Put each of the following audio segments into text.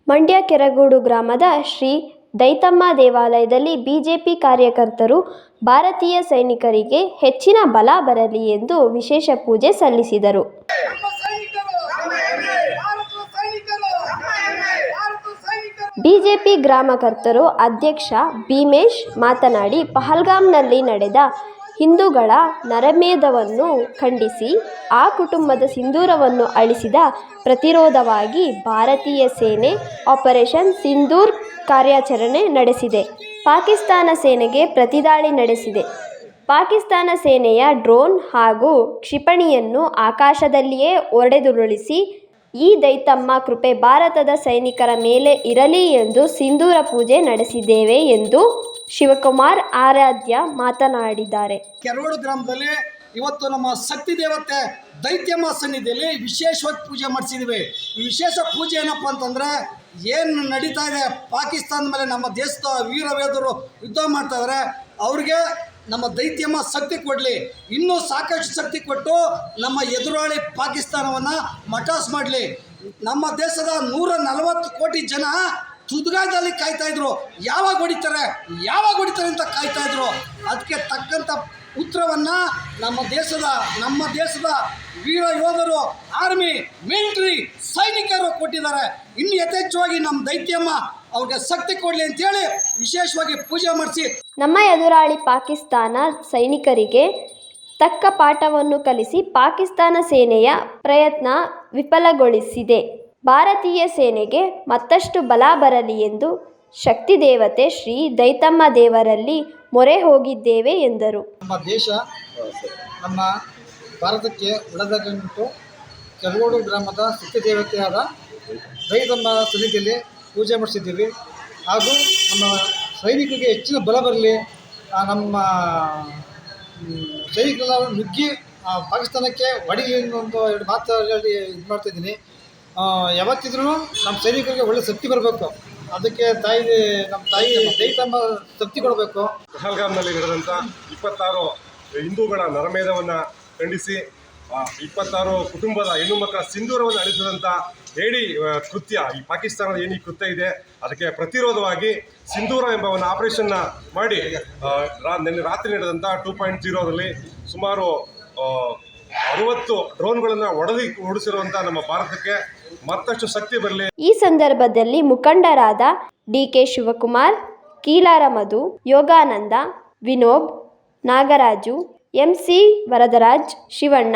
ಮಂಡ್ಯ ಕೆರಗೋಡು ಗ್ರಾಮದ ಶ್ರೀ ದೈತಮ್ಮ ದೇವಾಲಯದಲ್ಲಿ ಬಿಜೆಪಿ ಕಾರ್ಯಕರ್ತರು ಭಾರತೀಯ ಸೈನಿಕರಿಗೆ ಹೆಚ್ಚಿನ ಬಲ ಬರಲಿ ಎಂದು ವಿಶೇಷ ಪೂಜೆ ಸಲ್ಲಿಸಿದರು. ಬಿಜೆಪಿ ಗ್ರಾಮಕರ್ತರು ಅಧ್ಯಕ್ಷ ಭೀಮೇಶ್ ಮಾತನಾಡಿ, ಪಹಲ್ಗಾಮ್ನಲ್ಲಿ ನಡೆದ ಹಿಂದೂಗಳ ನರಮೇಧವನ್ನು ಖಂಡಿಸಿ ಆ ಕುಟುಂಬದ ಸಿಂಧೂರವನ್ನು ಅಳಿಸಿದ ಪ್ರತಿರೋಧವಾಗಿ ಭಾರತೀಯ ಸೇನೆ ಆಪರೇಷನ್ ಸಿಂಧೂರ್ ಕಾರ್ಯಾಚರಣೆ ನಡೆಸಿದೆ. ಪಾಕಿಸ್ತಾನ ಸೇನೆಗೆ ಪ್ರತಿದಾಳಿ ನಡೆಸಿದೆ. ಪಾಕಿಸ್ತಾನ ಸೇನೆಯ ಡ್ರೋನ್ ಹಾಗೂ ಕ್ಷಿಪಣಿಯನ್ನು ಆಕಾಶದಲ್ಲಿಯೇ ಹೊಡೆದುರುಳಿಸಿ ಈ ದೈತಮ್ಮ ಕೃಪೆ ಭಾರತದ ಸೈನಿಕರ ಮೇಲೆ ಇರಲಿ ಎಂದು ಸಿಂಧೂರ ಪೂಜೆ ನಡೆಸಿದ್ದೇವೆ ಎಂದು ಶಿವಕುಮಾರ್ ಆರಾಧ್ಯ ಮಾತನಾಡಿದ್ದಾರೆ. ಕೆರಗೋಡು ಗ್ರಾಮದಲ್ಲಿ ಇವತ್ತು ನಮ್ಮ ಶಕ್ತಿ ದೇವತೆ ದೈತ್ಯಮ್ಮ ಸನ್ನಿಧಿಯಲ್ಲಿ ವಿಶೇಷವಾಗಿ ಪೂಜೆ ಮಾಡಿಸಿದ್ವಿ. ಈ ವಿಶೇಷ ಪೂಜೆ ಏನಪ್ಪ ಅಂತಂದರೆ, ಏನು ನಡೀತಾ ಇದೆ ಪಾಕಿಸ್ತಾನದ ಮೇಲೆ ನಮ್ಮ ದೇಶದ ವೀರಯೋಧರು ಯುದ್ಧ ಮಾಡ್ತಾ ಇದ್ದಾರೆ, ಅವ್ರಿಗೆ ನಮ್ಮ ದೈತ್ಯಮ್ಮ ಶಕ್ತಿ ಕೊಡಲಿ, ಇನ್ನೂ ಸಾಕಷ್ಟು ಶಕ್ತಿ ಕೊಟ್ಟು ನಮ್ಮ ಎದುರಾಳಿ ಪಾಕಿಸ್ತಾನವನ್ನು ಮಟಾಸ್ ಮಾಡಲಿ. ನಮ್ಮ ದೇಶದ 140 ಕೋಟಿ ಜನ ತುದ್ಗಾದಲ್ಲಿ ಕಾಯ್ತಾಯಿದ್ರು, ಯಾವಾಗ ಹೊಡಿತಾರೆ ಅಂತ ಕಾಯ್ತಾಯಿದ್ರು. ಅದಕ್ಕೆ ತಕ್ಕಂಥ ಉತ್ತರವನ್ನು ನಮ್ಮ ದೇಶದ ವೀರ ಯೋಧರು, ಆರ್ಮಿ, ಮಿಲಿಟರಿ, ಸೈನಿಕರು ಕೊಟ್ಟಿದ್ದಾರೆ. ಇನ್ನು ಯಥೇಚ್ಛವಾಗಿ ನಮ್ಮ ದೈತ್ಯಮ್ಮ ಅವ್ರಿಗೆ ಶಕ್ತಿ ಕೊಡಲಿ ಅಂತೇಳಿ ವಿಶೇಷವಾಗಿ ಪೂಜೆ ಮಾಡಿಸಿ ನಮ್ಮ ಎದುರಾಳಿ ಪಾಕಿಸ್ತಾನ ಸೈನಿಕರಿಗೆ ತಕ್ಕ ಪಾಠವನ್ನು ಕಲಿಸಿ ಪಾಕಿಸ್ತಾನ ಸೇನೆಯ ಪ್ರಯತ್ನ ವಿಫಲಗೊಳಿಸಿದೆ. ಭಾರತೀಯ ಸೇನೆಗೆ ಮತ್ತಷ್ಟು ಬಲ ಬರಲಿ ಎಂದು ಶಕ್ತಿ ದೇವತೆ ಶ್ರೀ ದೈತಮ್ಮ ದೇವರಲ್ಲಿ ಮೊರೆ ಹೋಗಿದ್ದೇವೆ ಎಂದರು. ನಮ್ಮ ದೇಶ ನಮ್ಮ ಭಾರತಕ್ಕೆ ಒಳ್ಳೆಯದಾಗುಂಟು. ಕೆರಗೋಡು ಗ್ರಾಮದ ಶಕ್ತಿ ದೇವತೆಯಾದ ದೈತಮ್ಮ ಸನ್ನಿಧಿಯಲ್ಲಿ ಪೂಜೆ ಮಾಡಿಸಿದ್ದೀವಿ. ಹಾಗೂ ನಮ್ಮ ಸೈನಿಕರಿಗೆ ಹೆಚ್ಚಿನ ಬಲ ಬರಲಿ, ನಮ್ಮ ಸೈನಿಕರೆಲ್ಲ ನುಗ್ಗಿ ಪಾಕಿಸ್ತಾನಕ್ಕೆ ಹೊಡಿಲಿ ಅನ್ನೋ ಎರಡು ಮಾತು ಹೇಳಿ ಇದು ಮಾಡ್ತಾಯಿದ್ದೀನಿ. ಯಾವತ್ತಿದ್ರೂ ನಮ್ಮ ಸೈನಿಕರಿಗೆ ಒಳ್ಳೆ ಶಕ್ತಿ ಬರಬೇಕು. ಅದಕ್ಕೆ ನಮ್ಮ ತಾಯಿ ದೈತಮ್ಮ ಶಕ್ತಿ ಕೊಡಬೇಕು. ಪಹಲ್ಗಾಮ್ನಲ್ಲಿ ನಡೆದಂಥ 26 ಹಿಂದೂಗಳ ನರಮೇಧವನ್ನು ಖಂಡಿಸಿ 26 ಕುಟುಂಬದ ಹೆಣ್ಣು ಮಕ್ಕಳ ಸಿಂಧೂರವನ್ನು ಅಳಿಸಿದಂಥ ಹೇಳಿ ಕೃತ್ಯ, ಈ ಪಾಕಿಸ್ತಾನದ ಏನು ಈ ಕೃತ್ಯ ಇದೆ ಅದಕ್ಕೆ ಪ್ರತಿರೋಧವಾಗಿ ಸಿಂಧೂರ ಎಂಬ ಒಂದು ಆಪರೇಷನ್ನ ಮಾಡಿ ನಿನ್ನೆ ರಾತ್ರಿ ನಡೆದಂಥ 2.0ರಲ್ಲಿ ಸುಮಾರು 60 ಡ್ರೋನ್ಗಳನ್ನು ಓಡಿಸಿರುವಂಥ ನಮ್ಮ ಭಾರತಕ್ಕೆ ಮತ್ತಷ್ಟು ಶಕ್ತಿ ಬರಲಿ. ಈ ಸಂದರ್ಭದಲ್ಲಿ ಮುಖಂಡರಾದ ಡಿ.ಕೆ. ಶಿವಕುಮಾರ್, ಕೀಲಾರ ಮಧು, ಯೋಗಾನಂದ, ವಿನೋಬ್, ನಾಗರಾಜು, ಎಂ.ಸಿ. ವರದರಾಜ್, ಶಿವಣ್ಣ,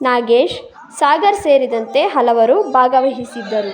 ನಾಗೇಶ್, ಸಾಗರ್ ಸೇರಿದಂತೆ ಹಲವರು ಭಾಗವಹಿಸಿದ್ದರು.